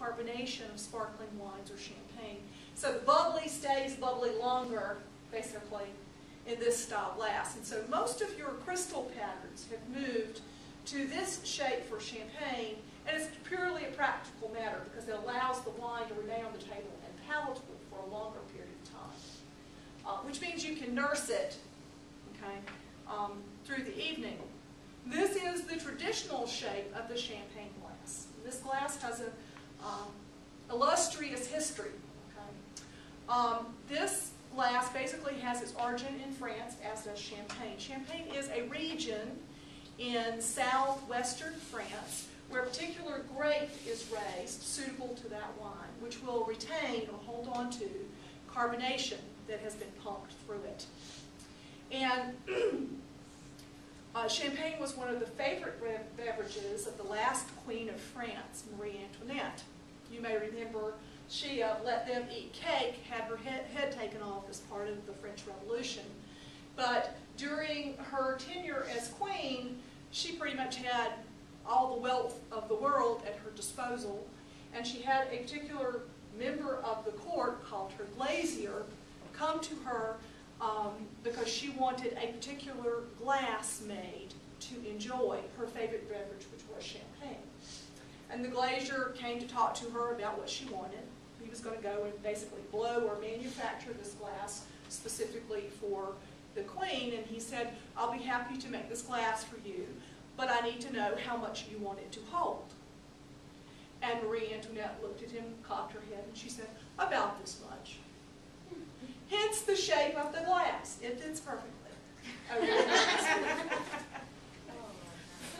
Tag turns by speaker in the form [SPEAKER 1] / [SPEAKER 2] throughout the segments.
[SPEAKER 1] carbonation of sparkling wines or champagne. So the bubbly stays bubbly longer, basically, in this style glass. And so most of your crystal patterns have moved to this shape for champagne, and it's purely a practical matter because it allows the wine to remain on the table and palatable for a longer period of time, which means you can nurse it, okay, through the evening. This is the traditional shape of the champagne glass. This glass has an illustrious history. Okay? This glass basically has its origin in France, as does champagne. Champagne is a region in southwestern France where a particular grape is raised suitable to that wine, which will retain or hold on to carbonation that has been pumped through it. And champagne was one of the favorite beverages of the last Queen of France, Marie Antoinette. You may remember she let them eat cake, had her head taken off as part of the French Revolution. But during her tenure as queen, she pretty much had all the wealth of the world at her disposal, and she had a particular member of the court called her glazier come to her because she wanted a particular glass made to enjoy her favorite beverage, which was champagne. And the glazier came to talk to her about what she wanted. He was going to go and basically blow or manufacture this glass specifically for the queen, and he said, I'll be happy to make this glass for you, but I need to know how much you want it to hold. And Marie Antoinette looked at him, cocked her head, and she said, about this much. Hence the shape of the glass. It fits perfectly.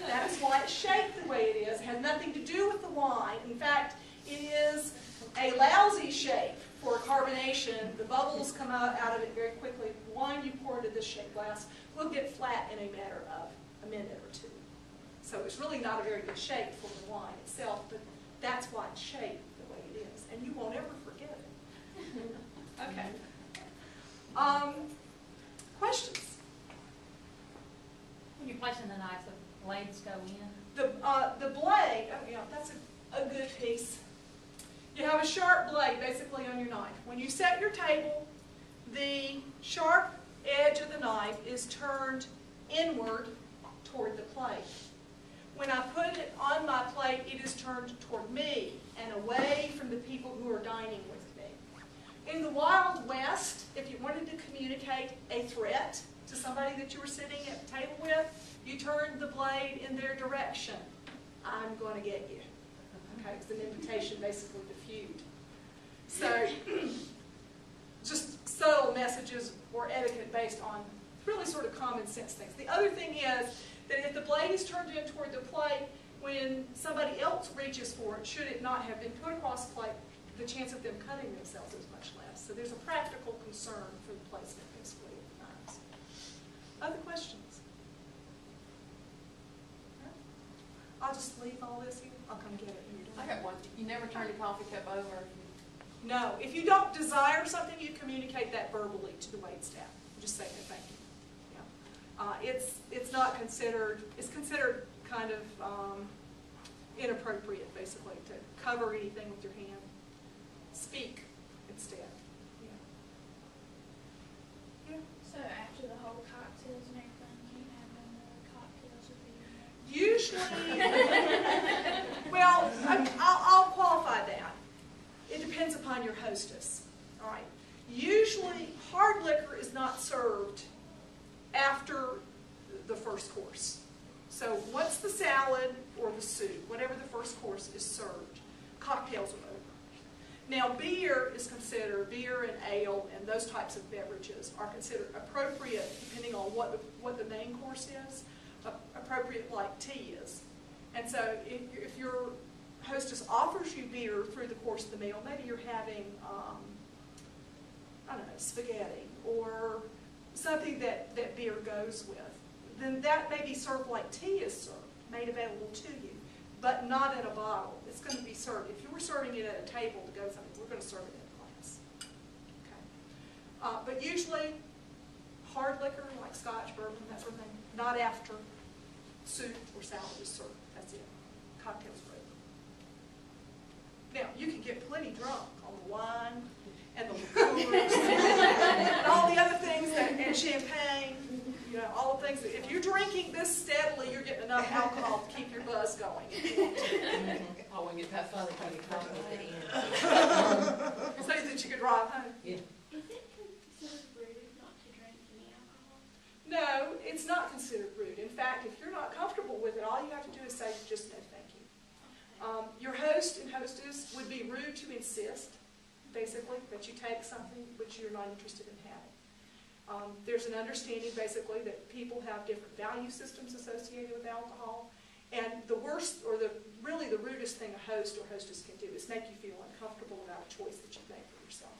[SPEAKER 1] That is why it's shaped the way it is. It has nothing to do with the wine. In fact, it is a lousy shape for carbonation. The bubbles come out of it very quickly. The wine you pour into this shaped glass will get flat in a matter of a minute or two. So it's really not a very good shape for the wine itself, but that's why it's shaped the way it is. And you won't ever forget it. Okay. Questions?
[SPEAKER 2] When you're placing the knife, the blades go in?
[SPEAKER 1] The blade, oh yeah, that's a good piece. You have a sharp blade basically on your knife. When you set your table, the sharp edge of the knife is turned inward toward the plate. When I put it on my plate, it is turned toward me and away from the people who are dining with me. In the Wild West, if you wanted to communicate a threat to somebody that you were sitting at the table with, you turned the blade in their direction. I'm going to get you. Okay, it's an invitation basically to feud. So, just subtle messages or etiquette based on really sort of common sense things. The other thing is that if the blade is turned in toward the plate, when somebody else reaches for it, should it not have been put across the plate, the chance of them cutting themselves is much less. So there's a practical concern for the placement basically of the knives. Other questions? I'll just leave all this here. I'll come get it when you're done.
[SPEAKER 3] I got one. You never turn your coffee cup over.
[SPEAKER 1] No. If you don't desire something, you communicate that verbally to the waitstaff. Just say no, thank you. Yeah. It's not considered. It's considered kind of inappropriate, basically, to cover anything with your hand. Speak instead. Yeah.
[SPEAKER 4] So after the whole cocktails and everything, you have no more cocktails with you?
[SPEAKER 1] Usually, well, I'll qualify that. It depends upon your hostess. All right. Usually, hard liquor is not served after the first course. So once the salad or the soup, whatever the first course is served, cocktails are over. Now beer and ale and those types of beverages are considered appropriate depending on what the main course is, appropriate like tea is. And so if your hostess offers you beer through the course of the meal, maybe you're having, I don't know, spaghetti or something that beer goes with, then that may be served like tea is served, made available to you, but not in a bottle. It's going to be served. If you were serving it at a table to go with something, we're going to serve it in a glass. Okay. But usually, hard liquor like Scotch, bourbon, that sort of thing, not after soup or salad is served. That's it. Cocktails are over. Now, you can get plenty drunk on the wine and the liqueurs and all the other things and champagne, you know, all the things that, if you're drinking this steadily, you're getting enough alcohol to keep your buzz going.
[SPEAKER 3] I wouldn't get that funny when you come at the end.
[SPEAKER 1] So that you could drive home.
[SPEAKER 3] Yeah.
[SPEAKER 4] Is it considered rude not to drink any alcohol?
[SPEAKER 1] No, it's not considered rude. In fact, if you're not comfortable with it, all you have to do is say just no thank you. Your host and hostess would be rude to insist, basically, that you take something which you're not interested in having. There's an understanding, basically, that people have different value systems associated with alcohol. And the worst, or really the rudest thing a host or hostess can do is make you feel uncomfortable about a choice that you made for yourself.